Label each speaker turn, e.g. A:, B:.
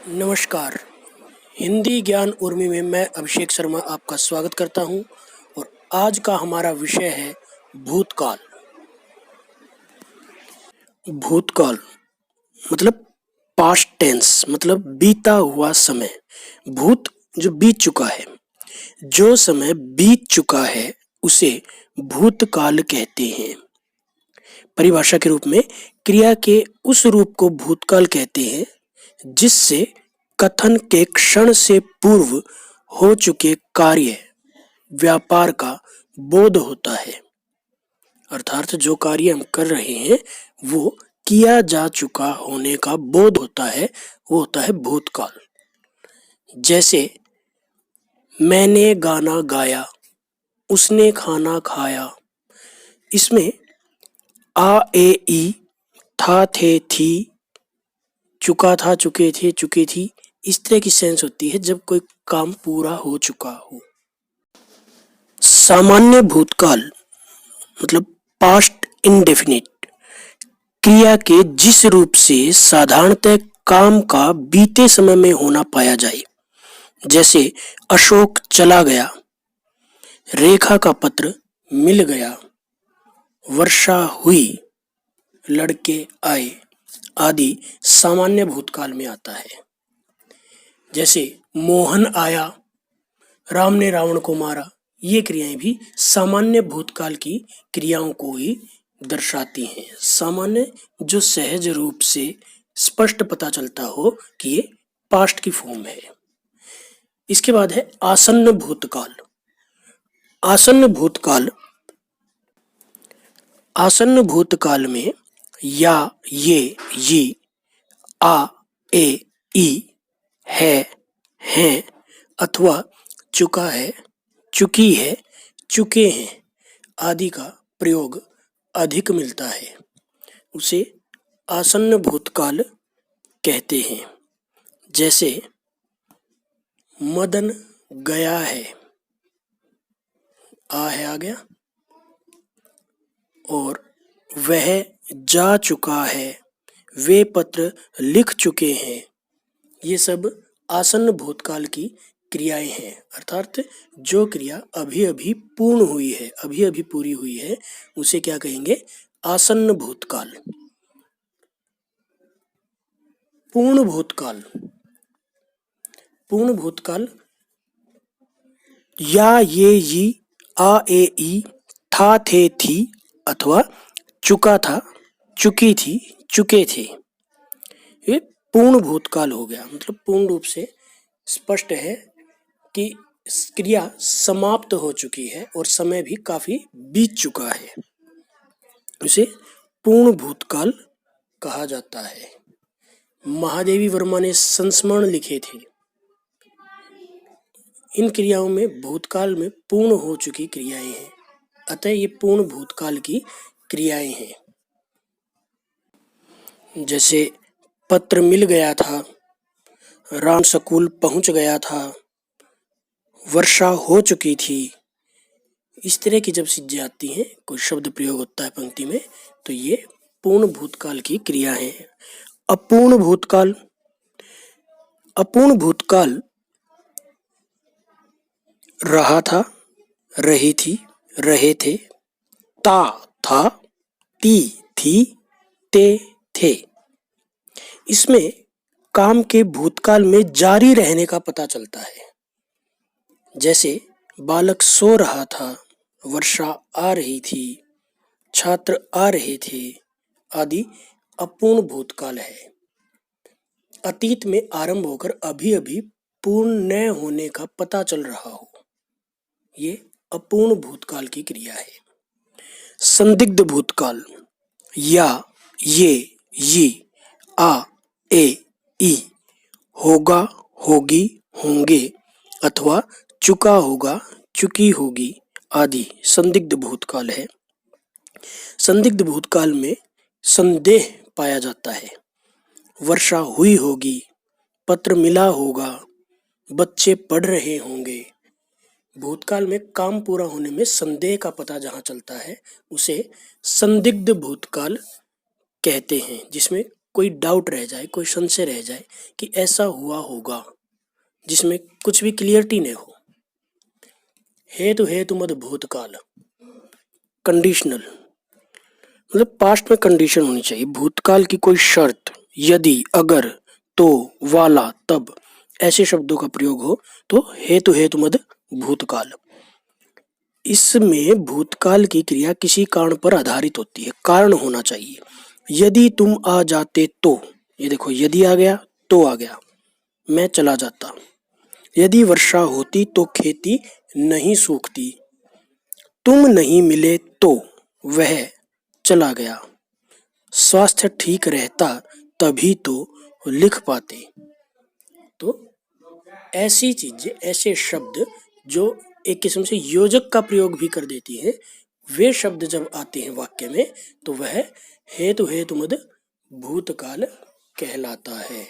A: नमस्कार। हिंदी ज्ञान उर्मी में मैं अभिषेक शर्मा आपका स्वागत करता हूं और आज का हमारा विषय है भूतकाल। भूतकाल मतलब पास्ट टेंस, मतलब बीता हुआ समय। भूत जो बीत चुका है, जो समय बीत चुका है उसे भूतकाल कहते हैं। परिभाषा के रूप में क्रिया के उस रूप को भूतकाल कहते हैं जिससे कथन के क्षण से पूर्व हो चुके कार्य, व्यापार का बोध होता है। अर्थात जो कार्य हम कर रहे हैं वो किया जा चुका होने का बोध होता है, वो होता है भूतकाल। जैसे मैंने गाना गाया, उसने खाना खाया। इसमें आ ए ई, था थे थी, चुका था चुके थे चुकी थी, इस तरह की सेंस होती है जब कोई काम पूरा हो चुका हो। सामान्य भूतकाल मतलब पास्ट इंडेफिनिट क्रिया के जिस रूप से साधारणतः काम का बीते समय में होना पाया जाए। जैसे अशोक चला गया, रेखा का पत्र मिल गया, वर्षा हुई, लड़के आए आदि सामान्य भूतकाल में आता है। जैसे मोहन आया, राम ने रावण को मारा, ये क्रियाएं भी सामान्य भूतकाल की क्रियाओं को ही दर्शाती हैं। सामान्य जो सहज रूप से स्पष्ट पता चलता हो कि ये पास्ट की फॉर्म है। इसके बाद है आसन्न भूतकाल। आसन्न भूतकाल, आसन्न भूतकाल में या, ये, आ, ए, ई, है, हैं अथवा चुका है, चुकी है, चुके हैं आदि का प्रयोग अधिक मिलता है, उसे आसन्न भूतकाल कहते हैं। जैसे मदन गया है, आ है आ गया, और वह जा चुका है, वे पत्र लिख चुके हैं। ये सब आसन्न भूतकाल की क्रियाएं हैं। अर्थात जो क्रिया अभी अभी पूर्ण हुई है, अभी अभी पूरी हुई है, उसे क्या कहेंगे? आसन्न भूतकाल। पूर्ण भूतकाल, पूर्ण भूतकाल या, ये, आ ए ई, था थे थी अथवा चुका था चुकी थी चुके थे, ये पूर्ण भूतकाल हो गया। मतलब पूर्ण रूप से स्पष्ट है कि क्रिया समाप्त हो चुकी है और समय भी काफी बीत चुका है, इसे पूर्ण भूतकाल कहा जाता है। महादेवी वर्मा ने संस्मरण लिखे थे। इन क्रियाओं में भूतकाल में पूर्ण हो चुकी क्रियाएं हैं, अतः ये पूर्ण भूतकाल की क्रियाएं हैं। जैसे पत्र मिल गया था, राम स्कूल पहुंच गया था, वर्षा हो चुकी थी। इस तरह की जब चीजें आती हैं, कोई शब्द प्रयोग होता है पंक्ति में, तो ये पूर्ण भूतकाल की क्रिया है। अपूर्ण भूतकाल, अपूर्ण भूतकाल रहा था, रही थी, रहे थे, था, ती, थी, ते, थे। इसमें काम के भूतकाल में जारी रहने का पता चलता है। जैसे बालक सो रहा था, वर्षा आ रही थी, छात्र आ रहे थे आदि अपूर्ण भूतकाल है। अतीत में आरंभ होकर अभी अभी पूर्ण न होने का पता चल रहा हो, ये अपूर्ण भूतकाल की क्रिया है। संदिग्ध भूतकाल या, ये, आ, ए, ई, होगा, होगी, होंगे अथवा चुका होगा, चुकी होगी आदि संदिग्ध भूतकाल है। संदिग्ध भूतकाल में संदेह पाया जाता है। वर्षा हुई होगी, पत्र मिला होगा, बच्चे पढ़ रहे होंगे। भूतकाल में काम पूरा होने में संदेह का पता जहाँ चलता है, उसे संदिग्ध भूतकाल कहते हैं, जिसमें कोई डाउट रह जाए, कोई संशय रह जाए कि ऐसा हुआ होगा, जिसमें कुछ भी क्लियरिटी नहीं हो। हेतु हेतु मद भूतकाल, कंडीशनल, मतलब पास्ट में कंडीशन होनी चाहिए। भूतकाल की कोई शर्त, यदि, अगर, तो, वाला, तब, ऐसे शब्दों का प्रयोग हो तो हेतु हेतु मद भूतकाल। इसमें भूतकाल की क्रिया किसी कारण पर आधारित होती है, कारण होना चाहिए। यदि तुम आ जाते तो, ये देखो यदि आ गया तो आ गया, मैं चला जाता। यदि वर्षा होती तो खेती नहीं सूखती, तुम नहीं मिले तो वह चला गया, स्वास्थ्य ठीक रहता तभी तो लिख पाते। तो ऐसी चीजें, ऐसे शब्द जो एक किस्म से योजक का प्रयोग भी कर देती हैं, वे शब्द जब आते हैं वाक्य में तो वह हेतु हेतु मद भूतकाल कहलाता है।